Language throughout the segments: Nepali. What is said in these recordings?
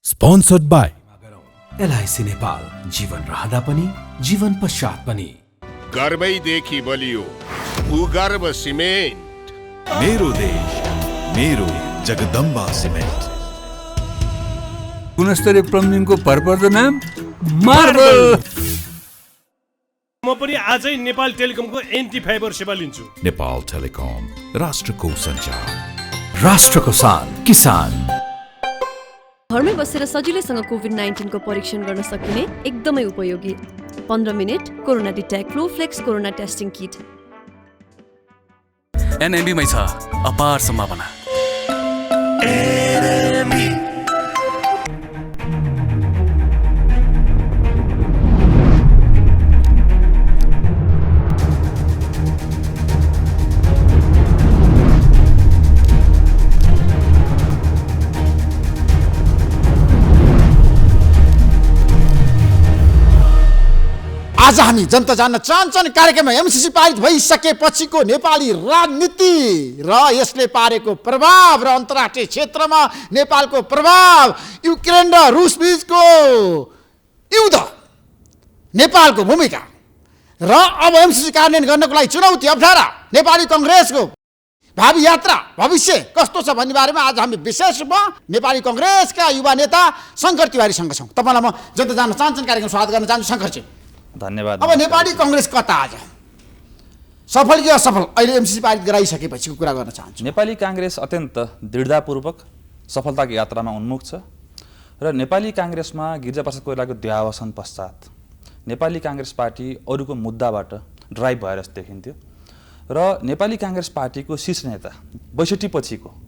Sponsored by LIC नेपाल, जीवन रहँदा पनि जीवन पश्चात पनि। गर्वैदेखि बलियो भूगर्भ सिमेन्ट। मेरो देश मेरो जगदम्बा सिमेन्ट। गुणस्तरीय प्लम्बिङको भरपर्दो नाम मार्बल। म पनि आजै नेपाल टेलिकमको एन्टी फाइबर सेवा लिन्छु। नेपाल टेलिकम, राष्ट्रको सञ्चार, राष्ट्रको शान, किसान। घरमै बसेर सजिलैसँग कोभिड-19 को परीक्षण गर्न सकिने एकदमै उपयोगी 15 minute corona detect Flowflex corona testing kit. एनएमबीमै छ अपार सम्भावना। आज हामी जनता जान्न चाहन्छन् कार्यक्रममा एमसीसी पारित भइसकेपछिको नेपाली राजनीति र यसले पारेको प्रभाव र अन्तर्राष्ट्रिय क्षेत्रमा नेपालको प्रभाव, युक्रेन र रुस बीचको युद्ध, नेपालको भूमिका र अब एमसीसी कार्यान्वयन गर्नको लागि चुनौती अप्ठ्यारा, नेपाली कांग्रेसको भावी यात्रा भविष्य कस्तो छ भन्ने बारेमा आज हामी विशेष रूपमा नेपाली कांग्रेसका युवा नेता शङ्कर तिवारीसँग छौँ। तपाईँलाई म जनता जान्न चाहन्छन् कार्यक्रम स्वागत गर्न चाहन्छु। शङ्करजी धन्यवाद। अब नेपाली कांग्रेस कता आज सफल कि असफल अहिले एमसीसी पारित गराइसकेपछिको कुरा गर्न चाहन्छु। नेपाली कांग्रेस अत्यन्त दृढतापूर्वक सफलताको यात्रामा उन्मुख छ र नेपाली कांग्रेसमा गिरिजाप्रसाद कोइरालाको देहावसान पश्चात नेपाली कांग्रेस पार्टी अरूको मुद्दाबाट ड्राइभ भएर देखिन्थ्यो र नेपाली कांग्रेस पार्टीको शीर्ष नेता 62 पछिको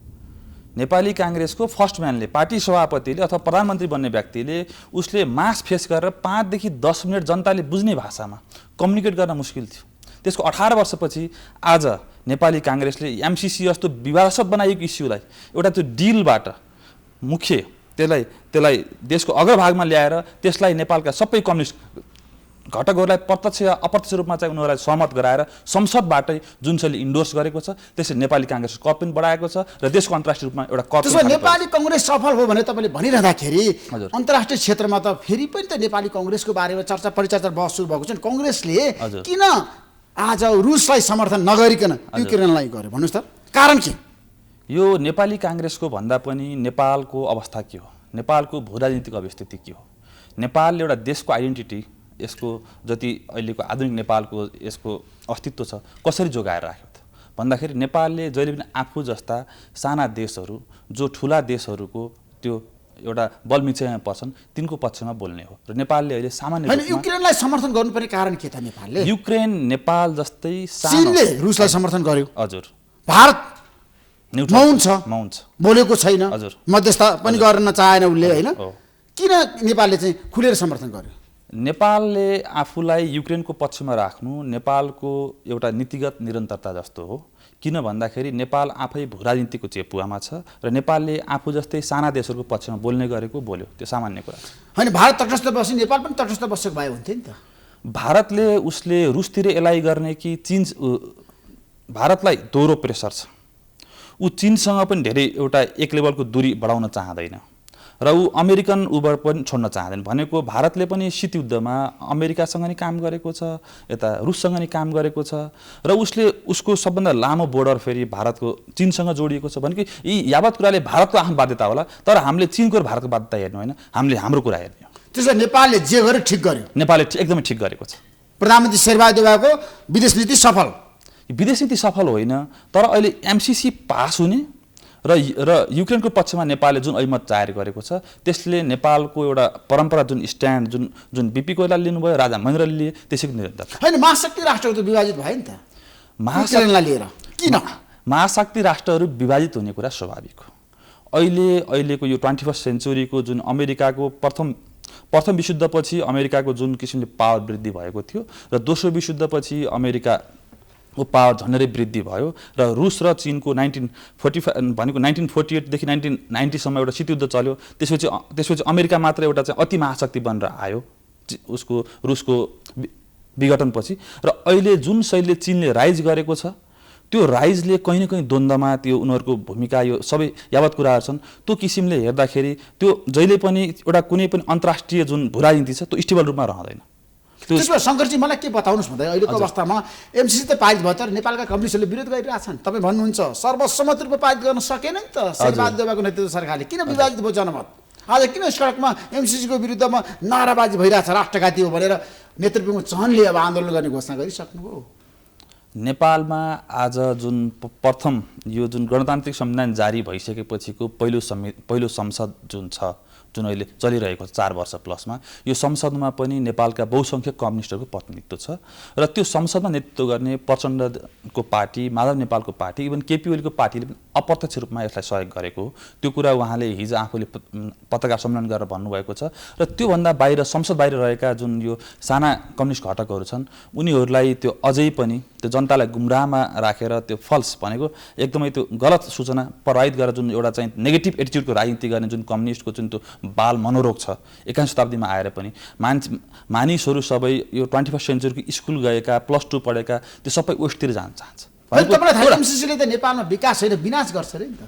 नेपाली कांग्रेसको फर्स्ट म्यानले, पार्टी सभापतिले अथवा प्रधानमन्त्री बन्ने व्यक्तिले उसले मास फेस गरेर 5 देखि 10 मिनट जनताले बुझ्ने भाषामा कम्युनिकेट गर्न मुस्किल थियो। त्यसको 18 वर्षपछि आज नेपाली कांग्रेसले एमसीसी जस्तो विवादास्पद बनाइएको इस्युलाई एउटा त्यो डिलबाट मुख्य त्यसलाई देशको अग्रभागमा ल्याएर त्यसलाई नेपालका सबै कम्युनिस्ट घटकहरूलाई प्रत्यक्ष या अप्रत्यक्ष रूपमा चाहिँ उनीहरूलाई सहमत गराएर संसदबाटै जुन चाहिँ इन्डोर्स गरेको छ त्यसले नेपाली कांग्रेसको कद पनि बढाएको छ र देशको अन्तर्राष्ट्रिय रूपमा एउटा कद। त्यसो नेपाली कांग्रेस सफल हो भने तपाईँले भनिरहँदाखेरि अन्तर्राष्ट्रिय क्षेत्रमा त फेरि पनि त नेपाली कांग्रेसको बारेमा चर्चा परिचर्चा बहस सुरु भएको छ। कांग्रेसले किन आज रुसलाई समर्थन नगरिकन युक्रेनलाई गर्यो भन्नुहोस् त, कारण के? यो नेपाली कांग्रेसको भन्दा पनि नेपालको अवस्था के हो, नेपालको भूराजनीतिक अवस्थिति के हो, नेपालले एउटा देशको आइडेन्टिटी, यसको जति अहिलेको आधुनिक नेपालको यसको अस्तित्व छ कसरी जोगाएर राख्यो त भन्दाखेरि नेपालले जहिले पनि आफू जस्ता साना देशहरू जो ठुला देशहरूको त्यो एउटा बलमिचयमा पर्छन् तिनको पक्षमा बोल्ने हो र नेपालले अहिले सामान्य हैन युक्रेनलाई समर्थन गर्नुपर्ने कारण के त? नेपालले युक्रेन नेपाल जस्तै चीनले रुसलाई समर्थन गर्यो, हजुर, भारत मौन छ, बोलेको छैन, हजुर, मध्यस्थ पनि गर्न चाहेन उसले, हैन? किन नेपालले चाहिँ खुलेर समर्थन गर्यो? नेपालले आफूलाई युक्रेनको पक्षमा राख्नु नेपालको एउटा नीतिगत निरन्तरता जस्तो हो। किन भन्दाखेरि नेपाल आफै भूराजनीतिको चेपुवामा छ र नेपालले आफू जस्तै साना देशहरूको पक्षमा बोल्ने गरेको बोल्यो, त्यो सामान्य कुरा छ। हैन भारत तटस्थ बस्यो, नेपाल पनि तटस्थ बसेको भए हुन्थ्यो नि त। भारतले उसले रुसतिर एलाइ गर्ने कि चीन, भारतलाई दोहोरो प्रेसर छ, ऊ चीनसँग पनि धेरै एउटा एक लेभलको दूरी बढाउन चाहँदैन र ऊ अमेरिकन उबर पनि छोड्न चाहँदैन। भनेको भारतले पनि शीत युद्धमा अमेरिकासँग नि काम गरेको छ, यता रुससँग नि काम गरेको छ र उसले उसको सबभन्दा लामो बोर्डर फेरि भारतको चीनसँग जोडिएको छ। भनेको यी यावत कुराले भारतको आफ्नो बाध्यता होला, तर हामीले चीनको र भारतको बाध्यता हेर्नु होइन, हामीले हाम्रो कुरा हेर्ने हो। त्यसो नेपालले जे गर्यो ठिक गर्यो, नेपालले एकदमै ठिक गरेको छ। प्रधानमन्त्री शेरबहादुर देउवाको विदेश नीति सफल, विदेश नीति सफल होइन, तर अहिले एमसीसी पास हुने र युक्रेनको पक्षमा नेपालले जुन अभिमत जाहेर गरेको छ त्यसले नेपालको एउटा परम्परा जुन स्ट्यान्ड जुन बीपी कोइराला लिनुभयो, राजा महेन्द्रले लिए, त्यसैको निरन्तरता। हैन महाशक्ति राष्ट्रहरू त विभाजित भयो नि त महाशक्तिलाई लिएर। किन महाशक्ति राष्ट्रहरू विभाजित हुने कुरा स्वाभाविक हो। अहिलेको यो 21st सेन्चुरीको जुन अमेरिकाको प्रथम विश्वयुद्धपछि अमेरिकाको जुन किसिमले पावर वृद्धि भएको थियो र दोस्रो विश्वयुद्धपछि अमेरिका को पावर झन्डै वृद्धि भयो र रुस र चीनको 1945 भनेको 1948 देखि 1990 सम्म एउटा शीत युद्ध चल्यो। त्यसपछि अमेरिका मात्र एउटा चाहिँ अति महाशक्ति बनेर आयो रुसको विघटनपछि र अहिले जुन शैलीले चीनले राइज गरेको छ त्यो राइजले कहीँ न कहीँ द्वन्द्वमा त्यो उनीहरूको भूमिका यो सबै यावत कुराहरू छन् त्यो किसिमले हेर्दाखेरि त्यो जहिले पनि एउटा कुनै पनि अन्तर्राष्ट्रिय जुन भू राजनीति छ त्यो स्टेबल रूपमा रहँदैन। त्यसो भए शङ्करजी मलाई के बताउनुहोस् भन्दा अहिलेको अवस्थामा एमसिसी त पारित भयो तर नेपालका कम्युनिस्टहरूले विरोध गरिरहेछन्। तपाईँ भन्नुहुन्छ सर्वसम्मत रूपमा पारित गर्न सकेन नि त शेरबहादुर देउवाको नेतृत्व सरकारले। किन विभाजित भयो जनमत? आज किन सडकमा एमसिसीको विरुद्धमा नाराबाजी भइरहेछ राष्ट्रघाती हो भनेर नेतृत्वको चहनले अब आन्दोलन गर्ने घोषणा गरिसक्नुभयो? नेपालमा आज जुन प्रथम यो जुन गणतान्त्रिक संविधान जारी भइसकेपछिको पहिलो संसद जुन छ, जुन अहिले चलिरहेको छ 4 वर्ष प्लसमा, यो संसदमा पनि नेपालका बहुसङ्ख्यक कम्युनिस्टहरूको प्रतिनिधित्व छ र त्यो संसदमा नेतृत्व गर्ने प्रचण्डको पार्टी, माधव नेपालको पार्टी, इभन केपी ओलीको पार्टीले पनि अप्रत्यक्ष रूपमा यसलाई सहयोग गरेको हो। त्यो कुरा उहाँले हिजो आफूले पत्रकार सम्मेलन गरेर भन्नुभएको छ र त्योभन्दा बाहिर संसद बाहिर रहेका जुन यो साना कम्युनिस्ट घटकहरू छन् उनीहरूलाई त्यो अझै पनि त्यो जनतालाई गुमराहमा राखेर त्यो फल्स भनेको एकदमै त्यो गलत सूचना प्रवाहित गरेर जुन एउटा चाहिँ नेगेटिभ एटिट्युडको राजनीति गर्ने जुन कम्युनिस्टको जुन त्यो बाल मनोरोग छ 21औं शताब्दीमा आएर पनि मानिसहरू सबै यो 21st सेन्चुरीको स्कुल गएका, +2 पढेका त्यो सबै वेस्टतिर जान चाहन्छ। एमसिसीले त नेपालमा विकास होइन विनाश गर्छ रे नि त।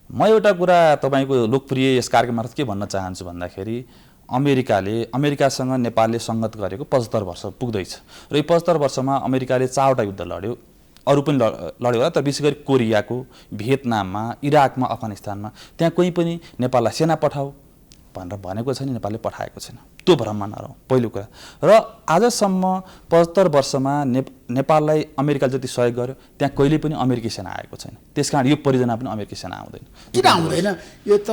म एउटा कुरा तपाईँको लोकप्रिय यस कार्यक्रम मार्फत के भन्न चाहन्छु भन्दाखेरि अमेरिकासँग नेपालले सङ्गत गरेको 75 वर्ष पुग्दैछ र यो 75 वर्षमा अमेरिकाले 4वटा युद्ध लड्यो, अरू पनि लड्यो होला, तर विशेष गरी कोरियाको, भियतनाममा, इराकमा, अफगानिस्तानमा त्यहाँ कोही पनि नेपाललाई सेना पठाऊ भनेर भनेको छैन, नेपालले पठाएको छैन। त्यो भ्रममा नरहौँ पहिलो कुरा। र आजसम्म 75 वर्षमा नेपाललाई अमेरिकाले जति सहयोग गर्यो त्यहाँ कहिले पनि अमेरिकी सेना आएको छैन। त्यसकारण यो परियोजना पनि अमेरिकी सेना आउँदैन। किन आउँदैन? यो त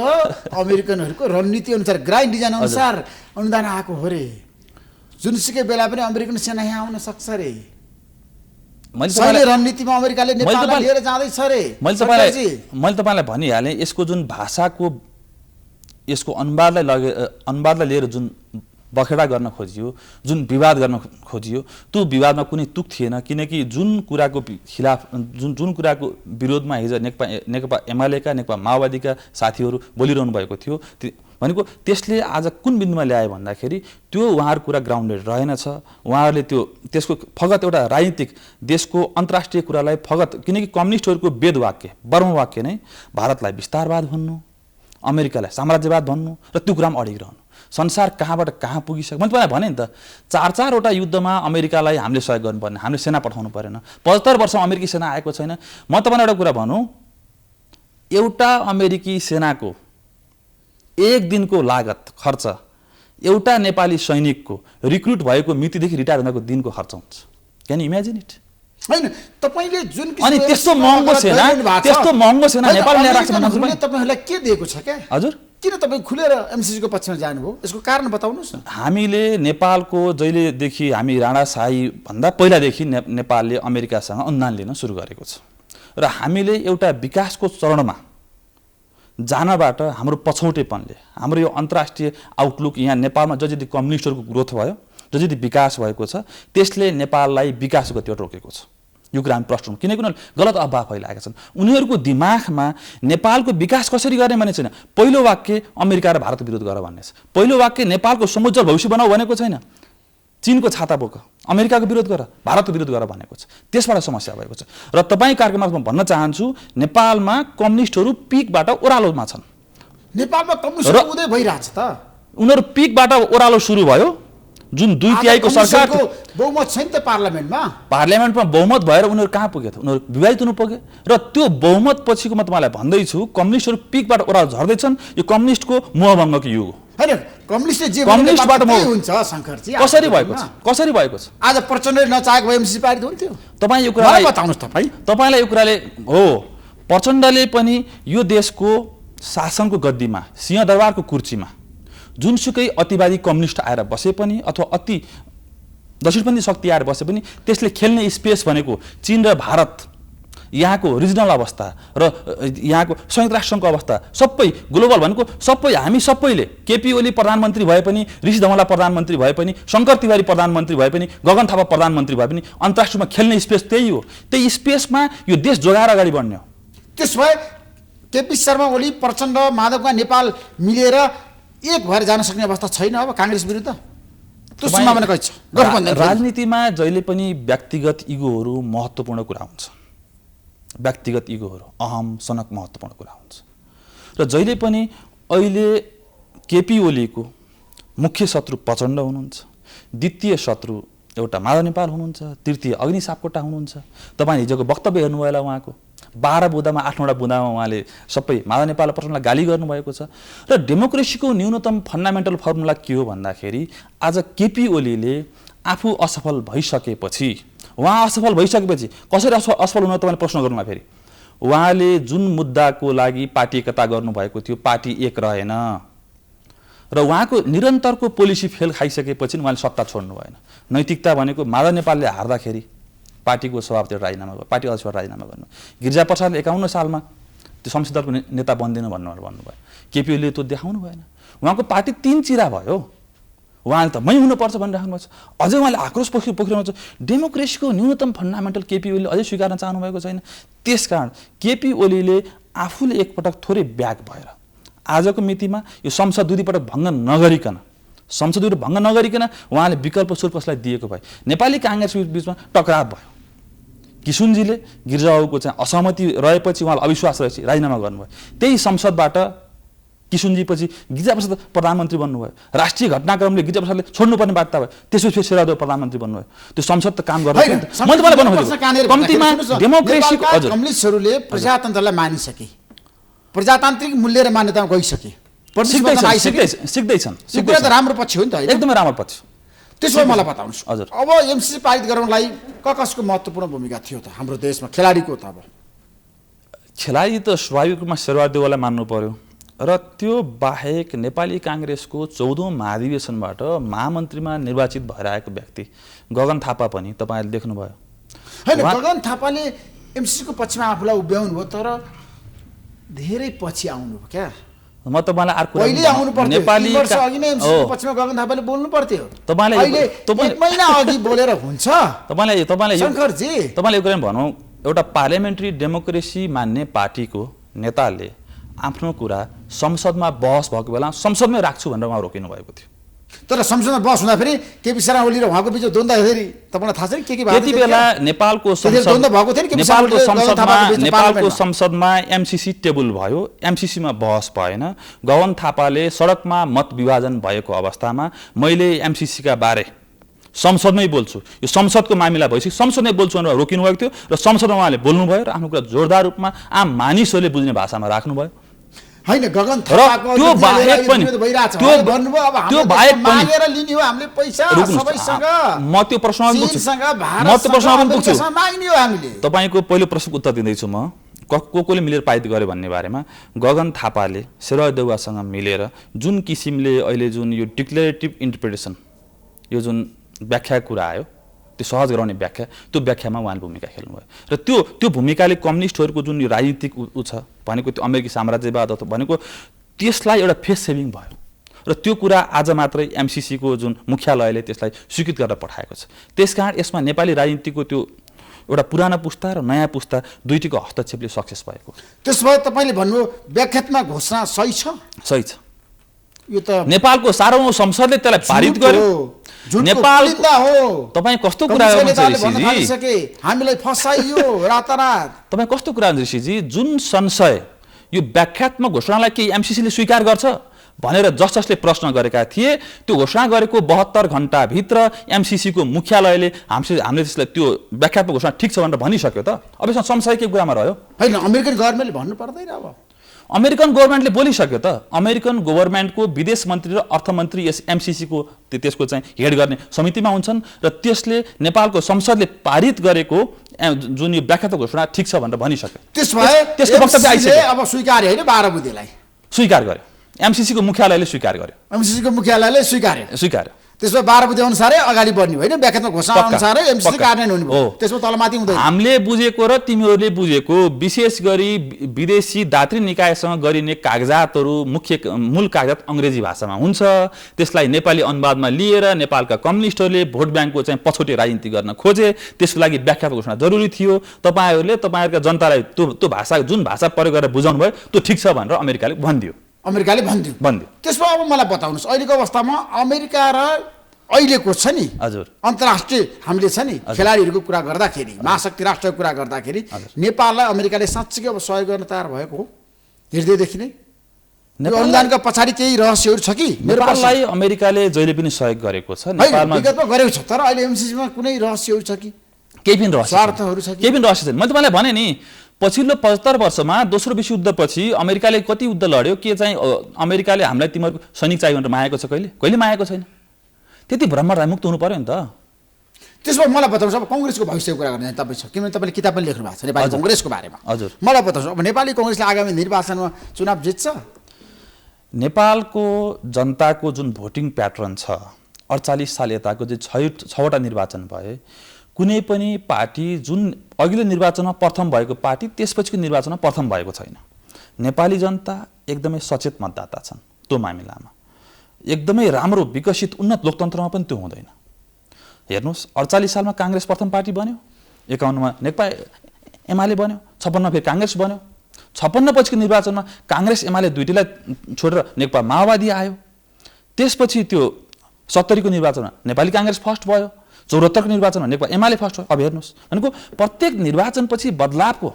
अमेरिकनहरूको रणनीति अनुसार, ग्रान्ड डिजाइन अनुसार अनुदान आएको हो रे। जुनसुकै बेला पनि अमेरिकन सेना यहाँ आउन सक्छ रे। सैन्य रणनीतिमा अमेरिकाले नेपाललाई लिएर जाँदैछ रे। मैले तपाईँलाई भनिहालेँ, यसको जुन भाषाको यसको अनुवादलाई लिएर जुन बखेडा गर्न खोजियो, जुन विवाद गर्न खोजियो, त्यो विवादमा कुनै तुक थिएन। किनकि जुन कुराको खिलाफ जुन कुराको विरोधमा हिजो नेकपा एमालेका, नेकपा माओवादीका साथीहरू बोलिरहनु भएको थियो भनेको त्यसले आज कुन बिन्दुमा ल्यायो भन्दाखेरि त्यो उहाँहरूको कुरा ग्राउन्डेड रहेनछ। उहाँहरूले त्यसको फगत एउटा राजनीतिक देशको अन्तर्राष्ट्रिय कुरालाई फगत, किनकि कम्युनिस्टहरूको वेदवाक्य ब्रह्मवाक्य नै भारतलाई विस्तारवाद भन्नु, अमेरिकालाई साम्राज्यवाद भन्नु र त्यो कुरामा अडिरहनु। संसार कहाँबाट कहाँ पुगिसक्यो। मैले तपाईँलाई भने नि त 4-4वटा युद्धमा अमेरिकालाई हामीले सहयोग गर्नुपर्ने, हामीले सेना पठाउनु परेन। 75 वर्षमा अमेरिकी सेना आएको छैन। म तपाईँलाई एउटा कुरा भनौँ, एउटा अमेरिकी सेनाको 1 दिनको लागत खर्च एउटा नेपाली सैनिकको रिक्रुट भएको मितिदेखि रिटायर हुनको दिनको खर्च हुन्छ। Can you imagine it? हैन, तपाईले जुन अनि त्यस्तो महँगो सेना नेपालले ल्याएर राख्छ भन्नुहुन्छ तपाईहरुलाई के दिएको छ के? हजुर, किन तपाई खुलेर एमसिसी को पक्षमा जानुभयो? यसको कारण बताउनुस् न। हामीले नेपालको जहिलेदेखि हामी राणाशाही भन्दा पहिलादेखि नेपालले अमेरिकासँग अनुदान लिन सुरु गरेको छ र हामीले एउटा विकासको चरणमा जानबाट हाम्रो पछौटेपनले, हाम्रो यो अन्तर्राष्ट्रिय आउटलुक, यहाँ नेपालमा जति कम्युनिस्टहरूको ग्रोथ भयो, जति विकास भएको छ, त्यसले नेपाललाई विकासको गतिबाट रोकेको छ। यो कुरा हामी प्रश्न, किनकि उनीहरूले गलत अफवाह फैलाएका छन्। उनीहरूको दिमागमा नेपालको विकास कसरी गर्ने भन्ने छैन। पहिलो वाक्य अमेरिका र भारत विरोध गर भन्ने छ। पहिलो वाक्य नेपालको समुज्जल भविष्य बनाऊ भनेको छैन। चीनको छाता बोक, अमेरिकाको विरोध गर, भारतको विरोध गर भनेको छ। त्यसबाट समस्या भएको छ। र तपाईँ कार्यक्रममा म भन्न चाहन्छु, नेपालमा कम्युनिस्टहरू पिकबाट ओह्रालोमा छन्। नेपालमा कम्युनिस्टहरू उदय भइरहेछ त। उनीहरू पिकबाट ओह्रालो सुरु भयो। जुन 2/3 सरकारको बहुमत छैन त पार्लियामेन्टमा बहुमत भएर उनीहरू कहाँ पुगे त? उनीहरू विभाजित हुनु पुगे। र त्यो बहुमत पछिको म तपाईँलाई भन्दैछु, कम्युनिस्टहरू पिकबाट ओह्रालो झर्दैछन्। यो कम्युनिस्टको मोहभङ्गको युग हो। हैन, कम्युनिस्टले जे कम्युनिस्टबाट हुन्छ शङ्करजी, कसरी भएको छ? कसरी भएको छ? आज प्रचण्डले नचाहेको भए एमसिसी पारित हुन्थ्यो। तपाईँ यो कुरालाई बताउनुस् तपाईँलाई यो कुराले हो, प्रचण्डले पनि यो देशको शासनको गद्दीमा, सिंहदरबारको कुर्सीमा जुनसुकै अतिवादी कम्युनिस्ट आएर बसे पनि अथवा अति दक्षिणपन्थी शक्ति आएर बसे पनि त्यसले खेल्ने स्पेस भनेको चीन र भारत, यहाँको रिजनल अवस्था र यहाँको संयुक्त राष्ट्रसङ्घको अवस्था, सबै ग्लोबल भनेको सबै, हामी सबैले, केपी ओली प्रधानमन्त्री भए पनि, ऋषि धवला प्रधानमन्त्री भए पनि, शङ्कर तिवारी प्रधानमन्त्री भए पनि, गगन थापा प्रधानमन्त्री भए पनि अन्तर्राष्ट्रियमा खेल्ने स्पेस त्यही हो। त्यही स्पेसमा यो देश जोगाएर अगाडि बढ्ने हो। त्यसो भए केपी शर्मा ओली, प्रचण्ड, माधवका नेपाल मिलेर एक भएर जान सक्ने अवस्था छैन अब कांग्रेस विरुद्ध? त्यो सम्भावना कति छ? गठबन्धन राजनीतिमा जहिले पनि व्यक्तिगत इगोहरू महत्त्वपूर्ण कुरा हुन्छ। व्यक्तिगत इगोहरू, अहम सनक महत्त्वपूर्ण कुरा हुन्छ। र जहिले पनि अहिले केपी ओलीको मुख्य शत्रु प्रचण्ड हुनुहुन्छ, द्वितीय शत्रु एउटा माधव नेपाल हुनुहुन्छ, तृतीय अग्नि सापकोटा हुनुहुन्छ। तपाईँले हिजोको वक्तव्य हेर्नुभयो होला, उहाँको 12 बुँदामा 8वटा बुँदामा उहाँले सबै माधव नेपाल प्रचण्डलाई गाली गर्नुभएको छ। र डेमोक्रेसीको न्यूनतम फन्डामेन्टल फर्मुला के हो भन्दाखेरि आज केपी ओलीले आफू असफल भइसकेपछि, उहाँ असफल भइसकेपछि कसरी असफल हुन तपाईँले प्रश्न गर्नुभयो। फेरि उहाँले जुन मुद्दाको लागि पार्टी एकता गर्नुभएको थियो, पार्टी एक रहेन र उहाँको निरन्तरको पोलिसी फेल खाइसकेपछि उहाँले सत्ता छोड्नु भएन। नैतिकता भनेको माधव नेपालले हार्दाखेरि पार्टीको सभापति राजीनामा गर्नु, पार्टी अध्यक्ष राजीनामा गर्नु, गिरिजाप्रसादले 51 सालमा त्यो संसदीय दलको नेता बन्दिनँ भन्नुभयो। केपी ओलीले त्यो देखाउनु भएन। उहाँको पार्टी 3 चिरा भयो। उहाँले त मै हुनुपर्छ भनिराख्नु भएको छ। अझै उहाँले आक्रोश पोखिरहनुहुन्छ। डेमोक्रेसीको न्यूनतम फन्डामेन्टल केपी ओलीले अझै स्वीकार्न चाहनु भएको छैन। त्यसकारण केपी ओलीले आफूले एकपटक थोरै ब्याक भएर आजको मितिमा यो संसद 2 पटक भङ्ग नगरिकन उहाँले विकल्प स्वरूप कसलाई दिएको भए नेपाली काङ्ग्रेस बीचमा टकराव भयो। किशुनजीले गिरिजाबाबुको चाहिँ असहमति रहेपछि उहाँलाई अविश्वास रहेपछि राजीनामा गर्नुभयो। त्यही संसदबाट किशुनजी पछि गिरिजाप्रसाद प्रधानमन्त्री बन्नुभयो। राष्ट्रिय घटनाक्रमले गिरिजाप्रसादले छोड्नुपर्ने बाध्यता भयो। त्यसपछि शेरबहादुर प्रधानमन्त्री बन्नुभयो। त्यो संसद त काम गर्दैन। कम्तीमा डेमोक्रेसीको कम्युनिस्टहरूले प्रजातन्त्रलाई मानिसके, प्रजातान्त्रिक मूल्य र मान्यतामा गइसके, सिक्दैछन्। कुरा त राम्रो पक्ष हो नि त, एकदमै राम्रो पक्ष। त्यसो भए मलाई बताउनुहोस्, हजुर, अब एमसीसी पारित गराउनलाई कसको महत्त्वपूर्ण भूमिका थियो त हाम्रो देशमा? खेलाडीको त अब खेलाडी त स्वाभाविक रूपमा शेरबहादुर देउवालाई मान्नु पर्यो। र त्यो बाहेक नेपाली काङ्ग्रेसको 14औं महाधिवेशनबाट महामन्त्रीमा निर्वाचित भएर आएको व्यक्ति गगन थापा पनि तपाईँले देख्नुभयो। होइन, गगन थापाले एमसीसीको पक्षमा आफूलाई उभ्याउनु भयो, तर धेरै पछि आउनुभयो क्या। म तपाईँलाई अर्को पहिले आउनु पर्थ्यो। नेपाली अघि नै एमसीसीको पक्षमा गगन थापाले बोल्नु पर्थ्यो। तपाईँले अहिले 1 महिना अघि बोलेर हुन्छ? तपाईँले शङ्करजी, तपाईँले एउटा भनौँ, एउटा पार्लियामेन्ट्री डेमोक्रेसी मान्ने पार्टीको नेताले आफ्नो कुरा संसदमा बहस भएको बेला संसदमै राख्छु भनेर उहाँ रोकिनु भएको थियो। तर संसदमा बहस हुँदाखेरि केपी शर्मा ओली र उहाँको बिचमा द्वन्द्व हेरी तपाईँलाई थाहा छ के भएको? त्यति बेला नेपालको संसदमा एमसीसी टेबल भयो, एमसीसीमा बहस भएन। गगन थापाले सडकमा मत विभाजन भएको अवस्थामा मैले एमसीसीका बारे संसदमै बोल्छु, यो संसदको मामिला भएपछि संसदमै बोल्छु भनेर रोकिनु भएको थियो। र संसदमा उहाँले बोल्नुभयो र आफ्नो कुरा जोरदार रूपमा आम मानिसहरूले बुझ्ने भाषामा राख्नुभयो। होइन, गगन थापाको त्यो बाहेक पनि म त्यो प्रश्नमा पुग्छु। तपाईँको पहिलो प्रश्नको उत्तर दिँदैछु म। कोले मिलेर पारित गर्यो भन्ने बारेमा गगन थापाले शेरबहादुर देउवासँग मिलेर जुन किसिमले अहिले जुन यो डिक्लेरेटिभ इन्टरप्रिटेसन, यो जुन व्याख्या कुरा आयो, त्यो सहज गराउने व्याख्या, त्यो व्याख्यामा उहाँले भूमिका खेल्नुभयो। र त्यो भूमिकाले कम्युनिस्टहरूको जुन यो राजनीतिक छ भनेको, त्यो अमेरिकी साम्राज्यवाद भनेको त्यसलाई एउटा फेस सेभिङ भयो। र त्यो कुरा आज मात्रै एमसीसीको जुन मुख्यालयले त्यसलाई स्वीकृत गरेर पठाएको छ। त्यसकारण यसमा नेपाली राजनीतिको त्यो एउटा पुरानो पुस्ता र नयाँ पुस्ता दुईटीको हस्तक्षेपले सक्सेस भएको। त्यसो भए तपाईँले भन्नु व्याख्यात्मक घोषणा सही छ? सही छ। यो त नेपालको 4औं संसदले त्यसलाई पारित गर्यो। नेपाल हो। तपाईँ कस्तो कुरा गर्नुहुन्छ? हामीलाई फसाइयो रातारात। तपाईँ कस्तो कुरा गर्नुहुन्छ ऋषिजी? जुन संशय यो व्याख्यात्मक घोषणालाई के एमसीसीले स्वीकार गर्छ भनेर जसले प्रश्न गरेका थिए, त्यो घोषणा गरेको 72 घण्टाभित्र एमसीसीको मुख्यालयले हामीले त्यसलाई त्यो व्याख्यात्मक घोषणा ठिक छ भनेर भनिसक्यो त। अब यसमा संशय के कुरामा रह्यो? होइन, अमेरिकन गभर्नमेन्टले भन्नु पर्दैन। अब अमेरिकन गभर्नमेन्टले बोलिसक्यो त। अमेरिकन गभर्नमेन्टको विदेश मन्त्री र अर्थमन्त्री यस एमसीसीको त्यसको चाहिँ हेड गर्ने समितिमा हुन्छन् र त्यसले नेपालको संसदले पारित गरेको जुन यो व्याख्यात्मक घोषणा ठिक छ भनेर भनिसक्यो। त्यसको वक्तव्य आइसक्यो। अब स्वीकार होइन, 12 बुँदेलाई स्वीकार गर्यो। एमसीसीको मुख्यालयले स्वीकार गर्यो। एमसीसीको मुख्यालयले स्वीकार्यो। त्यसो 12 बुँदे अनुसारै अगाडि बढ्ने होइन, व्याख्यात्मक घोषणा अनुसारै एमसीसी कार्यान्वयन हुने भयो। त्यसमा तलमाथि हुँदैन। हामीले बुझेको र तिमीहरूले बुझेको विशेष गरी विदेशी दात्री निकायसँग गरिने कागजातहरू मूल कागजात अङ्ग्रेजी भाषामा हुन्छ। त्यसलाई नेपाली अनुवादमा लिएर नेपालका कम्युनिस्टहरूले भोट ब्याङ्कको चाहिँ पछौटे राजनीति गर्न खोजे। त्यसको लागि व्याख्यात्मक घोषणा जरुरी थियो। तपाईँहरूका जनतालाई त्यो भाषा जुन भाषा प्रयोग गरेर बुझाउनु भयो त्यो ठिक छ भनेर अमेरिकाले भनिदियो। त्यसमा अब मलाई बताउनुहोस्, अहिलेको अवस्थामा अमेरिका र अहिलेको छ नि हजुर। अन्तर्राष्ट्रिय हामीले छ नि खेलाडीहरूको कुरा गर्दाखेरि महाशक्ति राष्ट्रको कुरा गर्दाखेरि नेपाललाई अमेरिकाले साँच्चै अब सहयोग गर्न तयार भएको हो हृदयदेखि नै? अनुदानका पछाडि केही रहस्यहरू छ कि? नेपाललाई अमेरिकाले जहिले पनि सहयोग गरेको छ। नेपालमा विगतमा गरेको छ, तर अहिले एमसिसीमा कुनै रहस्यहरू छ कि? केही पनि रहस्य स्वार्थहरू छ कि? केही पनि रहस्य छैन। मैले तपाईँलाई भने नि पछिल्लो 75 वर्षमा दोस्रो विश्वयुद्धपछि अमेरिकाले कति युद्ध लड्यो, के चाहिँ अमेरिकाले हामीलाई तिमीहरूको सैनिक चाहियो भनेर मागेको छ? कहिले मागेको छैन। त्यति भ्रमबाट मुक्त हुनु पर्यो नि त। त्यसमा मलाई बताउनुहोस्, अब कङ्ग्रेसको भविष्यको कुरा गर्ने तपाईँ छ, किनभने तपाईँले किताब पनि लेख्नु भएको छ नेपाली कङ्ग्रेसको बारेमा। हजुर। मलाई बताउनुहोस्, अब नेपाली कङ्ग्रेसले आगामी निर्वाचनमा चुनाव जित्छ? नेपालको जनताको जुन भोटिङ प्याटर्न छ, 48 साल यताको चाहिँ 6वटा निर्वाचन भए, कुनै पनि पार्टी जुन अघिल्लो निर्वाचनमा प्रथम भएको पार्टी त्यसपछिको निर्वाचनमा प्रथम भएको छैन। नेपाली जनता एकदमै सचेत मतदाता छन्। त्यो मामिलामा एकदमै राम्रो विकसित उन्नत लोकतन्त्रमा पनि त्यो हुँदैन। हेर्नुहोस्, 48 सालमा काङ्ग्रेस प्रथम पार्टी बन्यो, 51मा नेकपा एमाले बन्यो, 56मा फेरि काङ्ग्रेस बन्यो, 56 पछिको निर्वाचनमा काङ्ग्रेस एमाले दुईटैलाई छोडेर नेकपा माओवादी आयो। त्यसपछि त्यो 70को निर्वाचनमा नेपाली काङ्ग्रेस फर्स्ट भयो, 74को निर्वाचनमा नेकपा एमाले फर्स्ट भयो। अब हेर्नुहोस्, भनेको प्रत्येक निर्वाचनपछि बदलावको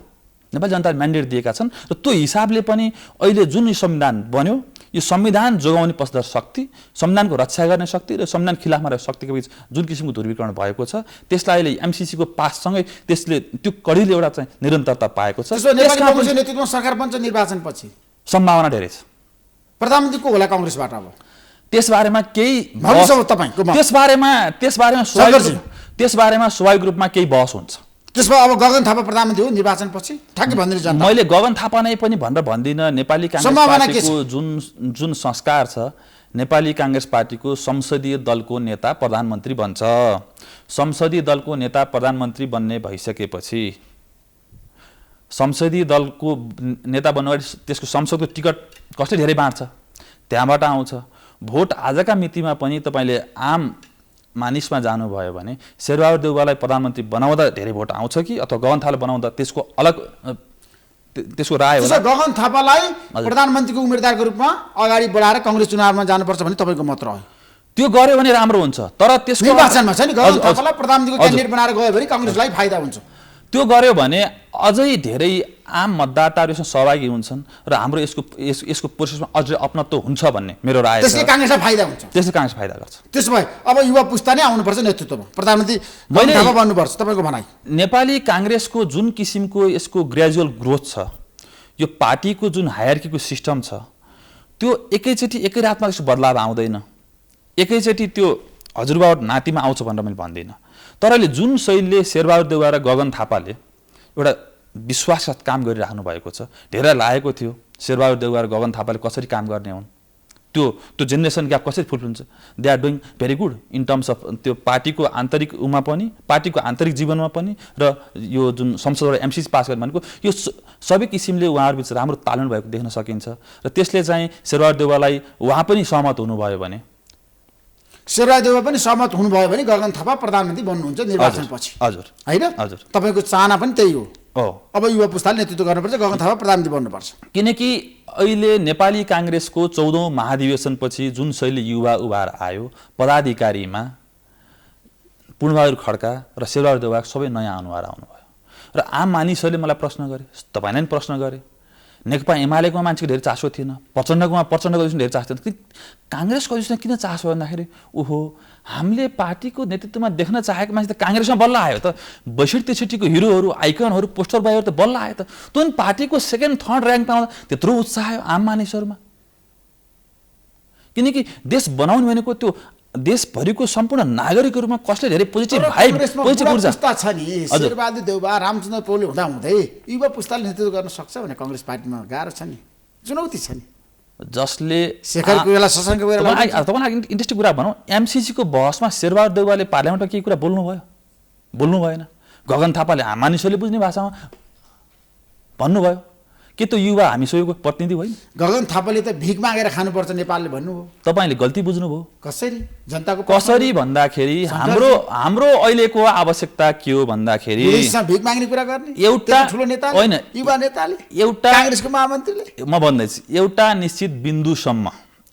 नेपाली जनताले म्यान्डेट दिएका छन् र त्यो हिसाबले पनि अहिले जुन संविधान बन्यो, यो संविधान जोगाउने पक्षधर शक्ति, संविधानको रक्षा गर्ने शक्ति र संविधान खिलाफमा रहेको शक्तिको बीच जुन किसिमको ध्रुवीकरण भएको छ, त्यसलाई अहिले एमसिसीको पाससँगै त्यसले त्यो कडीले एउटा चाहिँ निरन्तरता पाएको छ। नेपाली कङ्ग्रेसको नेतृत्वमा सरकार बन्छ निर्वाचनपछि? सम्भावना धेरै छ। प्रधानमन्त्री को होला कङ्ग्रेसबाट? अब त्यसबारेमा केही तपाईँको त्यसबारेमा स्वाभाविक रूपमा केही बहस हुन्छ। त्यसमा अब गगन थापा प्रधानमन्त्री हो निर्वाचनपछि? ठ्याक्कै भन्दिनु जनता। मैले गगन थापा नै पनि भनेर भन्दिनँ। नेपाली काङ्ग्रेस पार्टीको जुन संस्कार छ, नेपाली काङ्ग्रेस पार्टीको संसदीय दलको नेता प्रधानमन्त्री बन्छ। संसदीय दलको नेता प्रधानमन्त्री बन्ने भइसकेपछि संसदीय दलको नेता बन्नु अगाडि त्यसको संसदको टिकट कसले धेरै बाँड्छ, त्यहाँबाट आउँछ। भोट आजका मितिमा पनि तपाईँले आम मानिसमा जानुभयो भने शेरबहादुर देउवालाई प्रधानमन्त्री बनाउँदा धेरै भोट आउँछ कि अथवा गगन थापालाई बनाउँदा त्यसको अलग त्यसको राय होला। गगन थापालाई प्रधानमन्त्रीको उम्मेदवारको रूपमा अगाडि बढाएर कङ्ग्रेस चुनावमा जानुपर्छ भन्ने तपाईँको मत रह्यो? त्यो गर्यो भने राम्रो हुन्छ, तर त्यसको निर्वाचनमा छ नि गगन थापालाई प्रधानमन्त्रीको क्यान्डिडेट बनाएर गयो भने कङ्ग्रेसलाई फाइदा हुन्छ। त्यो गर्यो भने अझै धेरै आम मतदाताहरू यसमा सहभागी हुन्छन् र हाम्रो यसको प्रोसेसमा अझै अपनत्व हुन्छ भन्ने मेरो राय छ। त्यसले काङ्ग्रेसलाई फाइदा हुन्छ? त्यसले काङ्ग्रेस फाइदा गर्छ। त्यसो भए अब युवा पुस्ता नै आउनुपर्छ नेतृत्वमा, प्रधानमन्त्री थापा बन्नुपर्छ तपाईँको भनाइ? नेपाली काङ्ग्रेसको जुन किसिमको यसको ग्रेजुअल ग्रोथ छ, यो पार्टीको जुन हायरकीको सिस्टम छ, त्यो एकैचोटि एकै रातमा त्यसको बदलाव आउँदैन। एकैचोटि त्यो हजुरबाबु नातिमा आउँछ भनेर मैले भन्दिनँ। तर अहिले जुन शैलीले शेरबहादुर देउवा र गगन थापाले एउटा विश्वासगत काम गरिराख्नु भएको छ, धेरै लागेको थियो शेरबहादुर देउवा र गगन थापाले कसरी काम गर्ने हुन्, त्यो जेनेरेसन ग्याप कसरी फुल्नुहुन्छ। They are doing very good in terms of त्यो पार्टीको आन्तरिक पनि, पार्टीको आन्तरिक जीवनमा पनि, र यो जुन संसदबाट एमसिसी पास गर्ने भनेको यो सबै किसिमले उहाँहरूबिच राम्रो तालमेल भएको देख्न सकिन्छ। र त्यसले चाहिँ शेरबहादुर देउवालाई उहाँ पनि सहमत हुनुभयो भने, शेरबहादुर देउवा पनि सहमत हुनुभयो भने गगन थापा प्रधानमन्त्री बन्नुहुन्छ निर्वाचनपछि? हजुर होइन? हजुर। तपाईँको चाहना पनि त्यही हो? हो। अब युवा पुस्ताले नेतृत्व गर्नुपर्छ, गगन थापा प्रधानमन्त्री बन्नुपर्छ। किनकि अहिले नेपाली काङ्ग्रेसको 14औं महाधिवेशनपछि जुन शैली युवा उभार आयो, पदाधिकारीमा पूर्णबहादुर खड्का र शेरबहादुर देउवा सबै नयाँ अनुहार आउनुभयो। र आम मानिसहरूले मलाई प्रश्न गरे, तपाईँलाई पनि प्रश्न गरे, नेकपा एमालेको मान्छेको धेरै चासो थिएन, प्रचण्डको धेरै चासो थिएन, काङ्ग्रेसको किन चासो भन्दाखेरि ओहो हामीले पार्टीको नेतृत्वमा देख्न चाहेको मान्छे त काङ्ग्रेसमा बल्ल आयो त, 62-63को हिरोहरू, आइकनहरू, पोस्टर बाइहरू त बल्ल आयो त। त्यो पार्टीको सेकेन्ड थर्ड र्याङ्कमा आउँदा त्यत्रो उत्साह आयो आम मानिसहरूमा। किनकि देश बनाउनु भनेको त्यो देशभरिको सम्पूर्ण नागरिकको रूपमा कसले धेरै पोजिटिभ भाइब, पोजिटिभ ऊर्जा छ नि। शेरबहादुर देउवा, रामचन्द्र पौडेल हुँदै युवा पुस्ताले नेतृत्व गर्न सक्छ भने कङ्ग्रेस पार्टीमा गाह्रो छ नि, चुनौती छ नि। जसले शेखर कोइराला, शशाङ्क कोइराला। तपाईँलाई इन्ट्रेस्टिङ कुरा भनौँ, एमसिसीको बहसमा शेरबहादुर देउवाले पार्लियामेन्टमा केही कुरा बोल्नु भएन। गगन थापाले आम मानिसहरूले बुझ्ने भाषामा भन्नुभयो। के त्यो युवा हामी सबैको प्रतिनिधि होइन? गगन थापाले त भिख मागेर खानुपर्छ नेपालले भन्नुभयो। तपाईँले गल्ती बुझ्नुभयो। कसरी? जनताको कसरी भन्दाखेरि हाम्रो अहिलेको आवश्यकता के हो भन्दाखेरि भिख माग्ने कुरा गर्ने एउटा ठुलो नेता होइन, युवा नेताले, एउटा काङ्ग्रेसको महामन्त्रीले। म भन्दैछु एउटा निश्चित बिन्दुसम्म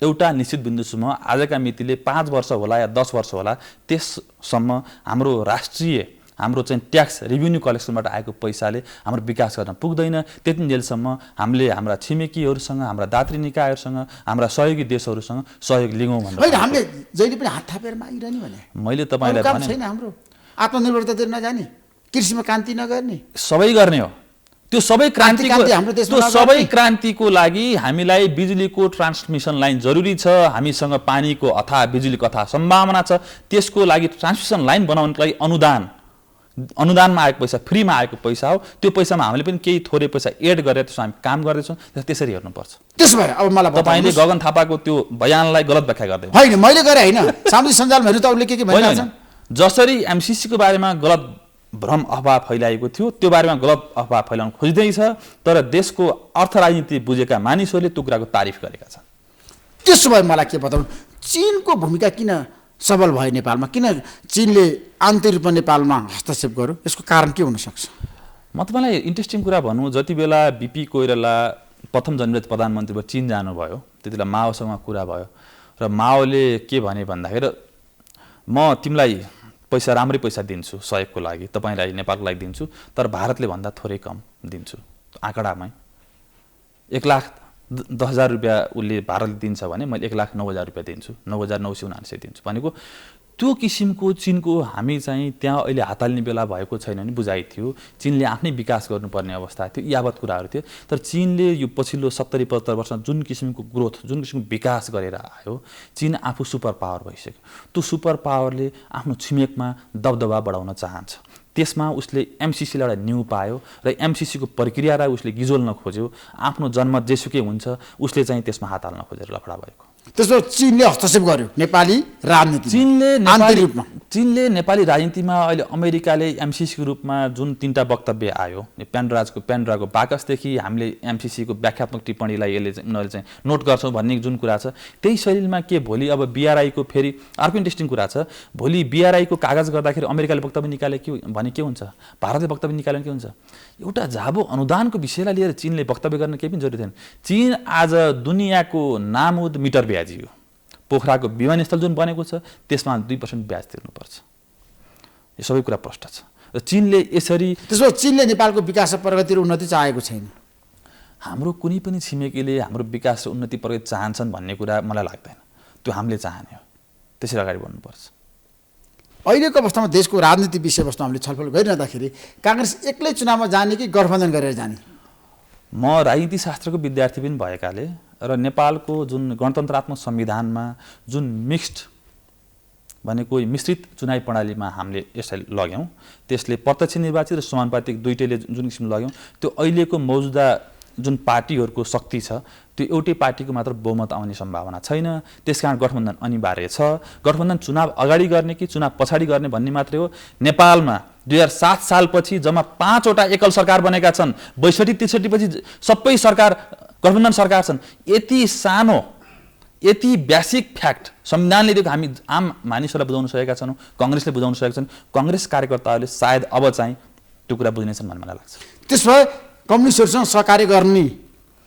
एउटा निश्चित बिन्दुसम्म आजका मितिले 5 वर्ष होला या 10 वर्ष होला त्यससम्म हाम्रो राष्ट्रिय हाम्रो चाहिँ ट्याक्स रेभिन्यू कलेक्सनबाट आएको पैसाले हाम्रो विकास गर्न पुग्दैन। त्यति जेलसम्म हामीले हाम्रा छिमेकीहरूसँग हाम्रा दात्री निकायहरूसँग हाम्रा सहयोगी देशहरूसँग सहयोग लिगौँ भन्दा होइन हामीले जहिले पनि हात थापेर मागिरहने भने मैले तपाईँलाई काम भने छैन हाम्रो आत्मनिर्भरतातिर नजाने कृषिमा क्रान्ति नगर्ने सबै गर्ने हो त्यो सबै क्रान्ति हाम्रो देशमा त्यो सबै क्रान्तिको लागि हामीलाई बिजुलीको ट्रान्समिसन लाइन जरुरी छ हामीसँग पानीको अथाह बिजुलीको अथाह सम्भावना छ त्यसको लागि ट्रान्समिसन लाइन बनाउनको लागि अनुदानमा आएको पैसा फ्रीमा आएको पैसा हो त्यो पैसामा हामीले पनि केही थोरै पैसा एड गरेर त्यसमा हामी काम गर्दैछौँ त्यसरी हेर्नुपर्छ। त्यसो भए अब मलाई तपाईँले गगन थापाको त्यो बयानलाई गलत व्याख्या गर्दै होइन मैले गरे होइन सामाजिक सञ्जालमा हेर्नु त अरूले के भनिरहेछन् जसरी एमसीसीको बारेमा गलत भ्रम अफवाह फैलाएको थियो त्यो बारेमा गलत अफवाह फैलाउन खोज्दैछ तर देशको अर्थ राजनीति बुझेका मानिसहरूले त्यो कुराको तारिफ गरेका छन्। त्यसो भए मलाई के बताउनु चीनको भूमिका किन सबल भयो नेपालमा किन चीनले आन्तरिक रूपमा नेपालमा हस्तक्षेप गर्यो यसको कारण के हुन सक्छ? म तपाईँलाई इन्ट्रेस्टिङ कुरा भनौँ जति बेला बीपी कोइराला प्रथम जनरल प्रधानमन्त्री भएर चीन जानुभयो त्यति बेला माओसँग कुरा भयो र माओले के भने भन्दाखेरि म तिमीलाई पैसा राम्रै पैसा दिन्छु सहयोगको लागि तपाईँलाई नेपालको लागि दिन्छु तर भारतले भन्दा थोरै कम दिन्छु आँकडामै 1,10,000 रुपियाँ उसले भारतले दिन्छ भने मैले 1,09,000 रुपियाँ दिन्छु 9,979 दिन्छु भनेको त्यो किसिमको चीनको हामी चाहिँ त्यहाँ अहिले हात हाल्ने बेला भएको छैन भने बुझाइ थियो चीनले आफ्नै विकास गर्नुपर्ने अवस्था थियो यावत कुराहरू थियो तर चीनले यो पछिल्लो 70-75 वर्षमा जुन किसिमको ग्रोथ जुन किसिमको विकास गरेर आयो चीन आफू सुपर पावर भइसक्यो त्यो सुपर पावरले आफ्नो छिमेकमा दबदबा बढाउन चाहन्छ त्यसमा उसले एमसीसीलाई एउटा न्यू पायो र एमसीसीको प्रक्रियालाई उसले गिजोल्न खोज्यो आफ्नो जन्म जेसुकै हुन्छ उसले चाहिँ त्यसमा हात हाल्न खोजेर लफडा भएको। त्यसो चीनले हस्तक्षेप गर्यो नेपाली राजनीति चीनले नेपाली राजनीतिमा अहिले अमेरिकाले एमसीसीको रूपमा जुन 3टा वक्तव्य आयो प्यान्ड्राको बाकसदेखि हामीले एमसीसीको व्याख्यात्मक टिप्पणीलाई उनीहरूले चाहिँ नोट गर्छौँ भन्ने जुन कुरा छ त्यही शैलीमा के भोलि अब बीआरआईको फेरि अर्को इन्ट्रेस्टिङ कुरा छ भोलि बीआरआईको कागज गर्दाखेरि अमेरिकाले वक्तव्य निकाले के भने के हुन्छ भारतले वक्तव्य निकाल्यो के हुन्छ एउटा झाबो अनुदानको विषयलाई लिएर चीनले वक्तव्य गर्न केही पनि जरुरी थिएन। चीन आज दुनियाँको नामुद मिटर ब्याजी हो पोखराको विमानस्थल जुन बनेको छ त्यसमा 2% ब्याज तिर्नुपर्छ यो सबै कुरा प्रष्ट छ र चीनले यसरी त्यसो चीनले नेपालको विकास र प्रगति र उन्नति चाहेको छैन। हाम्रो कुनै पनि छिमेकीले हाम्रो विकास र उन्नति प्रगति चाहन्छन् भन्ने कुरा मलाई लाग्दैन त्यो हामीले चाहने हो त्यसरी अगाडि बढ्नुपर्छ। अहिलेको अवस्थामा देशको राजनीति विषयवस्तु हामीले छलफल गरिरहँदाखेरि काङ्ग्रेस एक्लै चुनावमा जाने कि गठबन्धन गरेर जाने? म राजनीति शास्त्रको विद्यार्थी पनि भएकाले र नेपालको जुन गणतन्त्रात्मक संविधानमा जुन मिक्स्ड भनेको मिश्रित चुनावी प्रणालीमा हामीले यसलाई लग्यौँ त्यसले प्रत्यक्ष निर्वाचित र समानुपातिक दुईटैले जुन किसिमले लग्यौँ त्यो अहिलेको मौजुदा जुन पार्टीहरूको शक्ति छ त्यो एउटै पार्टीको मात्र बहुमत आउने सम्भावना छैन त्यसकारण गठबन्धन अनिवार्य छ। गठबन्धन चुनाव अगाडि गर्ने कि चुनाव पछाडि गर्ने भन्ने मात्रै हो। नेपालमा 2007 सालपछि जम्मा 5वटा एकल सरकार बनेका छन् 62-63 पछि सबै सरकार गठबन्धन सरकार छन्। यति सानो यति बेसिक फ्याक्ट संविधानले दिएको हामी आम मानिसहरूलाई बुझाउन सकेका छौँ काङ्ग्रेसले बुझाउन सकेका छन् काङ्ग्रेस कार्यकर्ताहरूले सायद अब चाहिँ त्यो कुरा बुझ्नेछन् भन्ने मलाई लाग्छ। त्यसो भए कम्युनिस्टहरूसँग सहकार्य गर्ने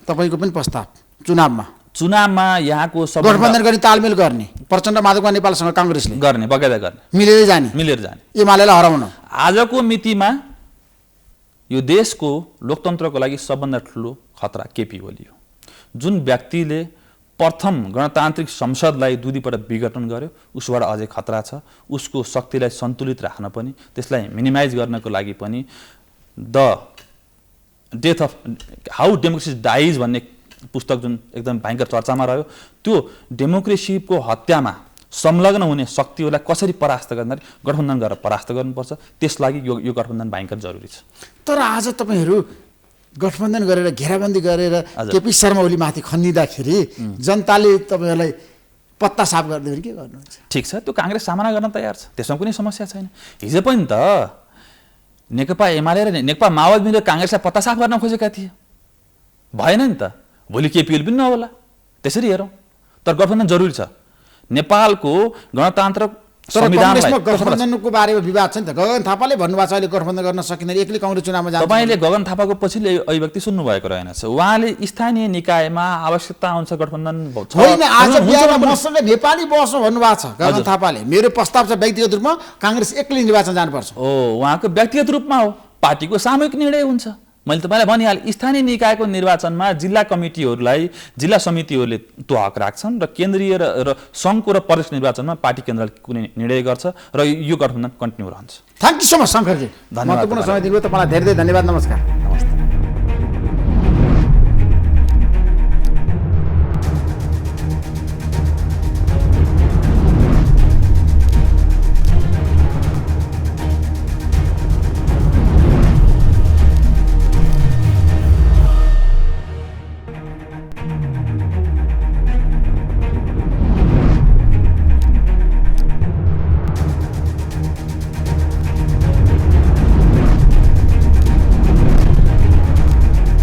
तपाईँको पनि प्रस्ताव चुनावमा यहाँको गठबन्धन गर्ने तालमेल गर्ने प्रचण्ड माधवका नेपालसँग काङ्ग्रेसले गर्ने बगैँचा गर्ने मिलेर जाने एमालेलाई हराउन आजको मितिमा यो देशको लोकतन्त्रको लागि सबभन्दा ठुलो खतरा केपी ओली हो जुन व्यक्तिले प्रथम गणतान्त्रिक संसदलाई दुईपल्ट विघटन गर्यो उसबाट अझै खतरा छ। उसको शक्तिलाई सन्तुलित राख्न पनि त्यसलाई मिनिमाइज गर्नको लागि पनि the death of how democracy dies भन्ने पुस्तक जुन एकदम भयङ्कर चर्चामा रह्यो त्यो डेमोक्रेसीको हत्यामा संलग्न हुने शक्तिहरूलाई कसरी परास्त गर्ने गठबन्धन गरेर परास्त गर्नुपर्छ त्यसलागि यो गठबन्धन भयङ्कर जरुरी छ। तर आज तपाईँहरू गठबन्धन गरेर घेराबन्दी गरेर केपी शर्मा ओली माथि खनिँदाखेरि जनताले तपाईँहरूलाई पत्ता साफ गर्दाखेरि के गर्नुहुन्छ? ठिक छ त्यो काङ्ग्रेस सामना गर्न तयार छ त्यसमा कुनै समस्या छैन। हिजो पनि त नेकपा एमाले र नेकपा माओवादी मिलेर काङ्ग्रेसलाई पत्ता साफ गर्न खोजेका थिए भएन नि त भोलि केपी ओली पनि नहोला त्यसरी हेरौँ। तर गठबन्धन जरुरी छ। नेपालको गणतन्त्र तर कङ्ग्रेसमा गठबन्धनको बारेमा विवाद छ नि त। गगन थापाले भन्नुभएको छ अहिले गठबन्धन गर्न सकिँदैन, एक्लै कङ्ग्रेस चुनावमा जान्छ। तपाईँले गगन थापाको पछिल्लो अभिव्यक्ति सुन्नुभएको रहेनछ। उहाँले स्थानीय निकायमा आवश्यकता अनुसार गठबन्धन छ होइन, आज बिहान मसँग नेपाली बस्नु भन्नुभएको छ गगन थापाले। मेरो प्रस्ताव छ व्यक्तिगत रूपमा काङ्ग्रेस एक्लै निर्वाचन जानुपर्छ। उहाँको व्यक्तिगत रूपमा हो, पार्टीको सामूहिक निर्णय हुन्छ। मैले तपाईँलाई भनिहालेँ, स्थानीय निकायको निर्वाचनमा जिल्ला कमिटीहरूलाई जिल्ला समितिहरूले त्यो हक राख्छन् र केन्द्रीय र सङ्घको र प्रदेश निर्वाचनमा पार्टी केन्द्रले कुनै निर्णय गर्छ र यो गठबन्धन कन्टिन्यू रहन्छ। Thank you so much Shankarji, महत्त्वपूर्ण समय दिनुभयो। तपाईँलाई धेरै धेरै धन्यवाद। नमस्कार।